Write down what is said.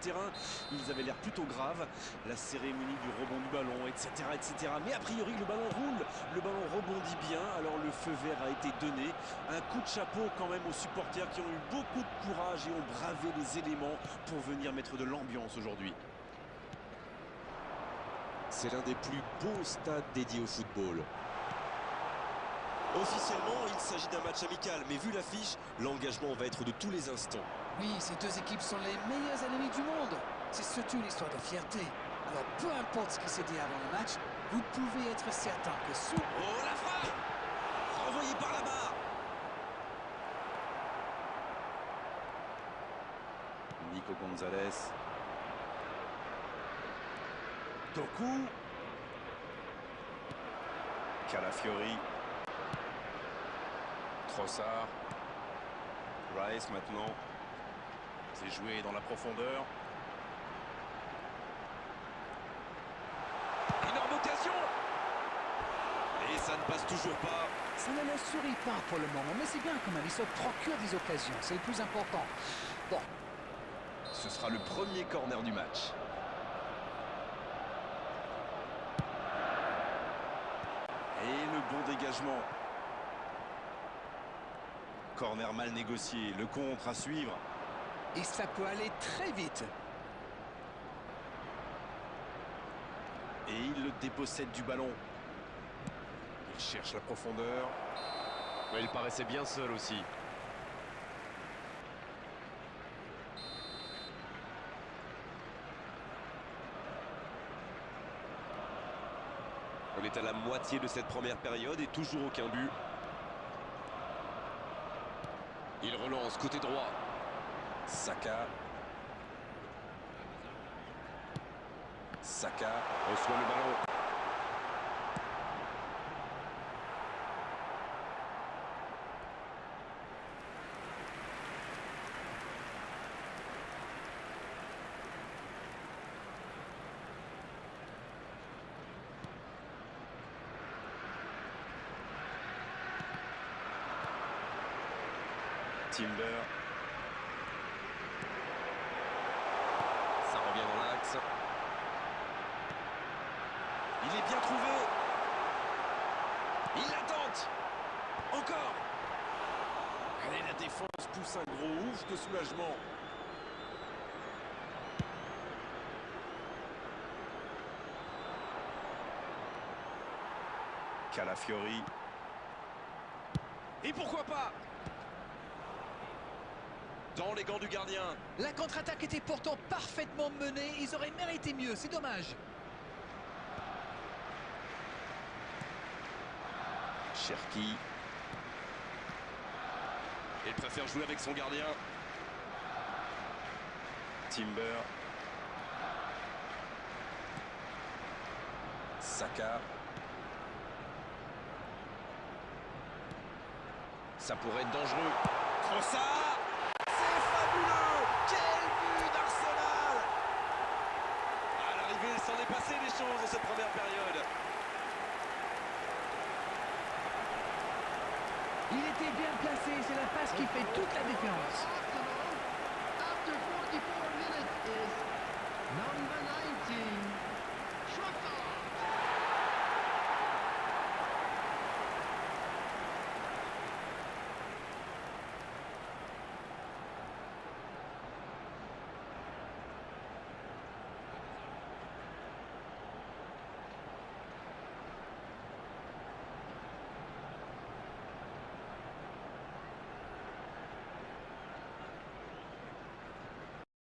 terrain, ils avaient l'air plutôt graves. La cérémonie du rebond du ballon, etc., etc. Mais a priori, le ballon roule, le ballon rebondit bien. Alors le feu vert a été donné. Un coup de chapeau quand même aux supporters qui ont eu beaucoup de courage et ont bravé les éléments pour venir mettre de l'ambiance aujourd'hui. C'est l'un des plus beaux stades dédiés au football. Officiellement, il s'agit d'un match amical, mais vu l'affiche, l'engagement va être de tous les instants. Oui, ces deux équipes sont les meilleurs ennemis du monde. C'est surtout une histoire de fierté. Alors peu importe ce qui s'est dit avant le match, vous pouvez être certain que sous... Oh, la frappe! Renvoyé par la barre! Nico Gonzalez. Doku. Calafiori. Trossard. Rice maintenant. C'est joué dans la profondeur. Énorme occasion! Et ça ne passe toujours pas. Ça ne leur sourit pas pour le moment, mais c'est bien quand même. Ils se procurent des occasions, c'est le plus important. Bon. Ce sera le premier corner du match. Et le bon dégagement. Corner mal négocié, le contre à suivre. Et ça peut aller très vite. Et il le dépossède du ballon. Il cherche la profondeur. Ouais, il paraissait bien seul aussi. On est à la moitié de cette première période et toujours aucun but. Il relance côté droit. Saka. Saka Reçoit le ballon. Timber. Ça revient dans l'axe. Il est bien trouvé. Il la tente. Encore. Allez, la défense pousse un gros ouf de soulagement. Calafiori. Et pourquoi pas? Dans les gants du gardien. La contre-attaque était pourtant parfaitement menée. Ils auraient mérité mieux, c'est dommage. Cherki. Il préfère jouer avec son gardien. Timber. Saka. Ça pourrait être dangereux. Trossard. C'est fabuleux. Quel but d'Arsenal. À l'arrivée, il s'en est passé des choses dans cette première période. Il était bien placé, c'est la passe qui fait toute la différence.